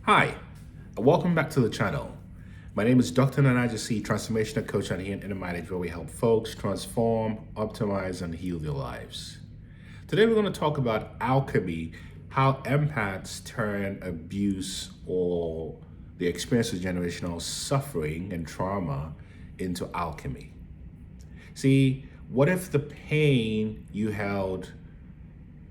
Hi, and welcome back to the channel. My name is Dr. Nana Gyesie, transformational coach and here in Hermetic, where we help folks transform, optimize, and heal their lives. Today we're going to talk about alchemy, how empaths turn abuse or the experience of generational suffering and trauma into alchemy. See, what if the pain you held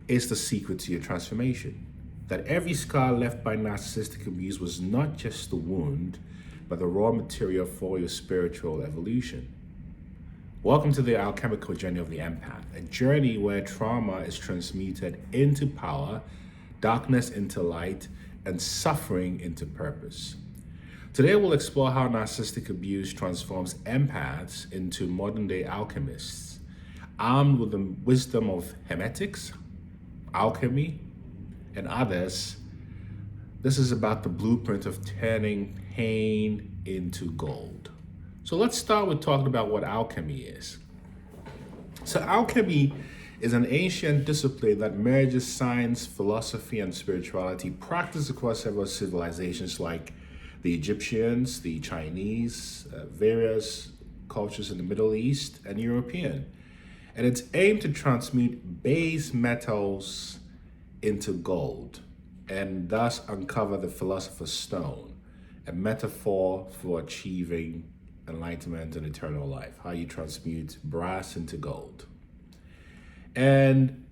is the secret to your transformation? That every scar left by narcissistic abuse was not just the wound, but the raw material for your spiritual evolution. Welcome to the alchemical journey of the empath, a journey where trauma is transmuted into power, darkness into light, and suffering into purpose. Today we'll explore how narcissistic abuse transforms empaths into modern-day alchemists, armed with the wisdom of Hermetics, alchemy, and others. This is about the blueprint of turning pain into gold. So let's start with talking about what alchemy is. So alchemy is an ancient discipline that merges science, philosophy, and spirituality, practiced across several civilizations like the Egyptians, the Chinese, various cultures in the Middle East, and European. And it's aimed to transmute base metals into gold and thus uncover the philosopher's stone, a metaphor for achieving enlightenment and eternal life, how you transmute brass into gold. And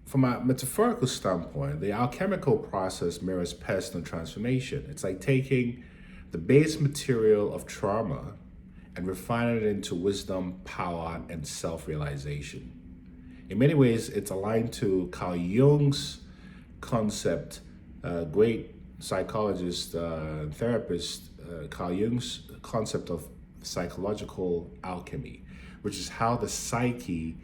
from a metaphorical standpoint, the alchemical process mirrors personal transformation. It's like taking the base material of trauma and refining it into wisdom, power, and self-realization. In many ways, it's aligned to Carl Jung's concept, great psychologist, therapist, Carl Jung's concept of psychological alchemy, which is how the psyche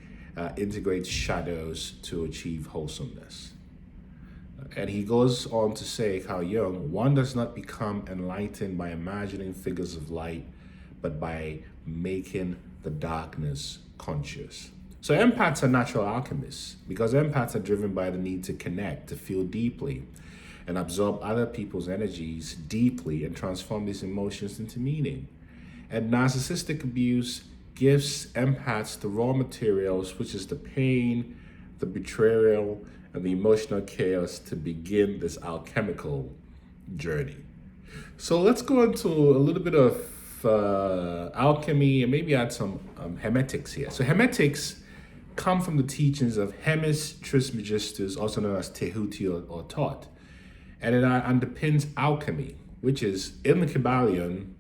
integrates shadows to achieve wholesomeness. And he goes on to say, Carl Jung, one does not become enlightened by imagining figures of light, but by making the darkness conscious. So empaths are natural alchemists because empaths are driven by the need to connect, to feel deeply, and absorb other people's energies deeply and transform these emotions into meaning. And narcissistic abuse gives empaths the raw materials, which is the pain, the betrayal, and the emotional chaos to begin this alchemical journey. So let's go into a little bit of alchemy and maybe add some Hermetics here. So Hermetics come from the teachings of Hermes Trismegistus, also known as Tehuti or Thoth. And it underpins alchemy, which is in the Kybalion,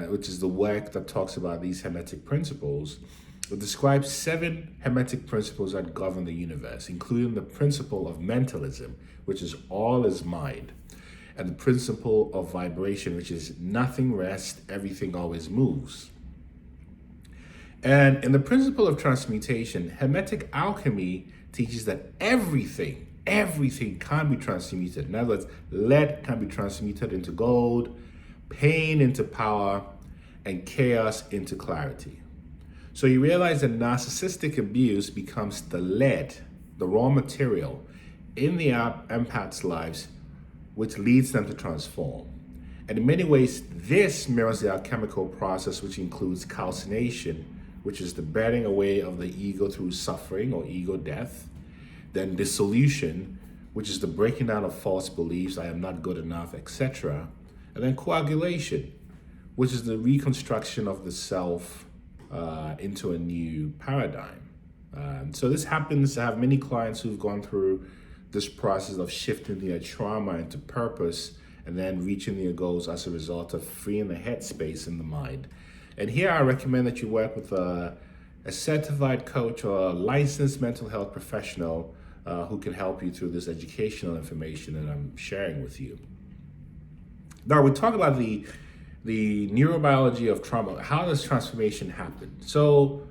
which is the work that talks about these Hermetic principles. It describes 7 Hermetic principles that govern the universe, including the principle of mentalism, which is all is mind, and the principle of vibration, which is nothing rests, everything always moves. And in the principle of transmutation, Hermetic alchemy teaches that everything can be transmuted. In other words, lead can be transmuted into gold, pain into power, and chaos into clarity. So you realize that narcissistic abuse becomes the lead, the raw material in the empath's lives, which leads them to transform. And in many ways, this mirrors the alchemical process, which includes calcination, which is the burning away of the ego through suffering or ego death. Then dissolution, which is the breaking down of false beliefs, I am not good enough, etc. And then coagulation, which is the reconstruction of the self into a new paradigm. So this happens. I have many clients who've gone through this process of shifting their trauma into purpose and then reaching their goals as a result of freeing the headspace in the mind. And here I recommend that you work with a certified coach or a licensed mental health professional who can help you through this educational information that I'm sharing with you. Now we talk about the neurobiology of trauma. How does transformation happen? So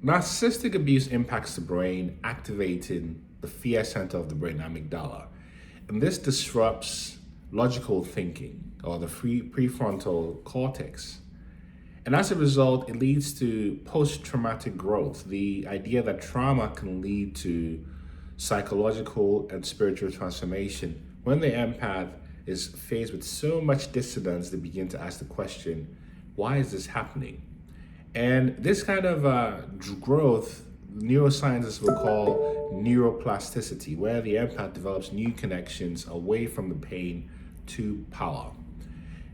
narcissistic abuse impacts the brain, activating the fear center of the brain, amygdala. And this disrupts logical thinking or the prefrontal cortex. And as a result, it leads to post-traumatic growth, the idea that trauma can lead to psychological and spiritual transformation when the empath is faced with so much dissonance, they begin to ask the question, why is this happening? And this kind of growth, neuroscientists will call neuroplasticity, where the empath develops new connections away from the pain to power.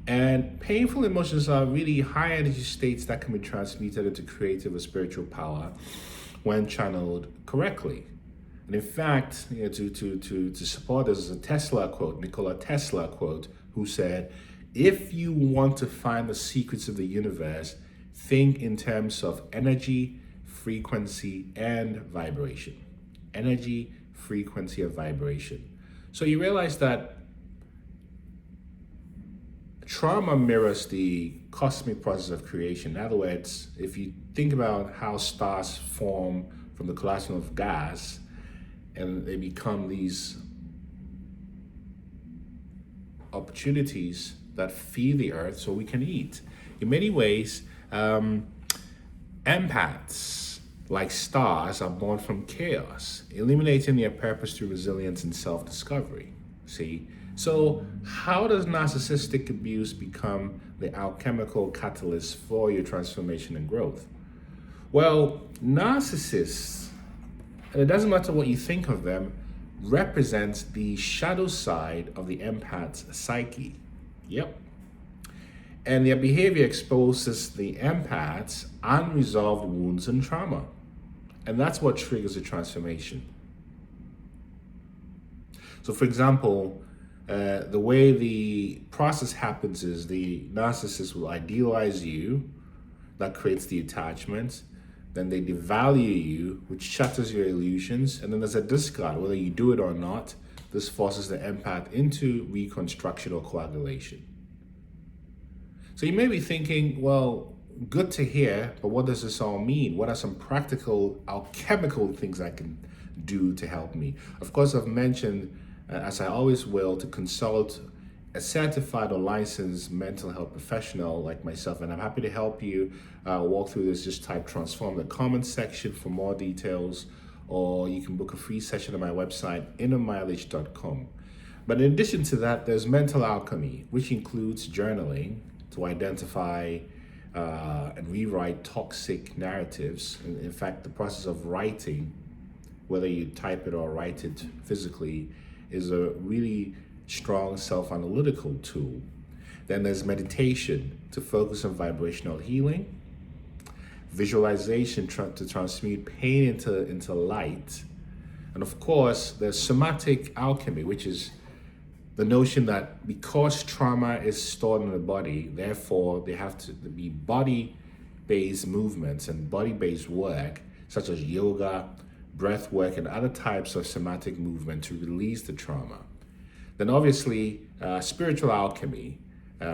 And painful emotions are really high energy states that can be transmuted into creative or spiritual power when channeled correctly. And in fact, to support this is a Tesla quote, Nikola Tesla quote, who said, if you want to find the secrets of the universe, think in terms of energy, frequency, and vibration. Energy, frequency, and vibration. So you realize that trauma mirrors the cosmic process of creation. In other words, if you think about how stars form from the collapsing of gas and they become these opportunities that feed the earth so we can eat. In many ways, empaths, like stars, are born from chaos, illuminating their purpose through resilience and self-discovery. See? So how does narcissistic abuse become the alchemical catalyst for your transformation and growth? Well, narcissists, and it doesn't matter what you think of them, represents the shadow side of the empath's psyche. Yep. And their behavior exposes the empath's unresolved wounds and trauma. And that's what triggers a transformation. So for example, the way the process happens is the narcissist will idealize you, that creates the attachment. Then they devalue you, which shatters your illusions. And then there's a discard, whether you do it or not. This forces the empath into reconstruction or coagulation. So you may be thinking, well, good to hear, but what does this all mean? What are some practical alchemical things I can do to help me? Of course, I've mentioned, as I always will, to consult a certified or licensed mental health professional like myself, and I'm happy to help you walk through this. Just type transform in the comments section for more details, or you can book a free session on my website, innermileage.com. But in addition to that, there's mental alchemy, which includes journaling to identify and rewrite toxic narratives. In fact, the process of writing, whether you type it or write it physically, is a really strong self-analytical tool. Then there's meditation to focus on vibrational healing, visualization to transmute pain into light, and of course there's somatic alchemy, which is the notion that because trauma is stored in the body, therefore there have to be body-based movements and body-based work such as yoga, breath work, and other types of somatic movement to release the trauma. Then obviously, spiritual alchemy,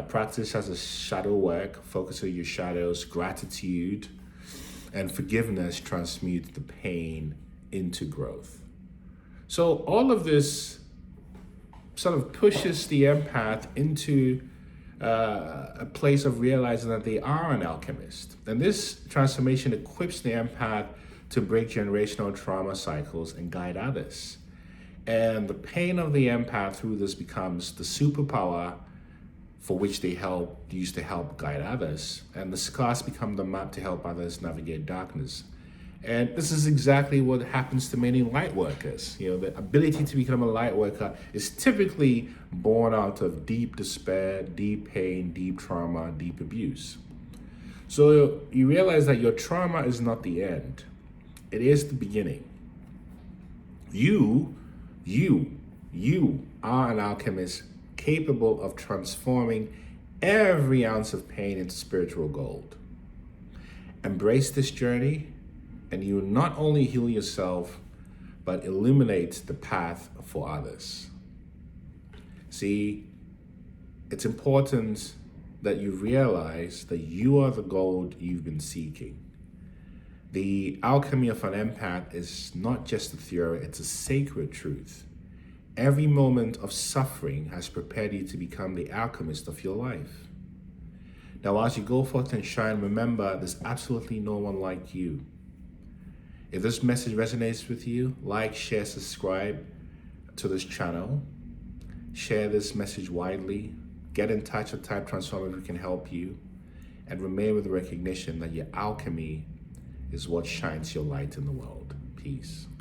practice as a shadow work, focus on your shadows, gratitude, and forgiveness transmute the pain into growth. So all of this sort of pushes the empath into a place of realizing that they are an alchemist. And this transformation equips the empath to break generational trauma cycles and guide others. And the pain of the empath through this becomes the superpower for which they use to help guide others. And the scars become the map to help others navigate darkness. And this is exactly what happens to many light workers. You know, the ability to become a light worker is typically born out of deep despair, deep pain, deep trauma, deep abuse. So you realize that your trauma is not the end. It is the beginning. You are an alchemist capable of transforming every ounce of pain into spiritual gold. Embrace this journey, and you will not only heal yourself, but illuminate the path for others. See, it's important that you realize that you are the gold you've been seeking. The alchemy of an empath is not just a theory, it's a sacred truth. Every moment of suffering has prepared you to become the alchemist of your life. Now, as you go forth and shine, remember there's absolutely no one like you. If this message resonates with you, like, share, subscribe to this channel. Share this message widely. Get in touch with Type Transformers who can help you. And remain with the recognition that your alchemy is what shines your light in the world. Peace.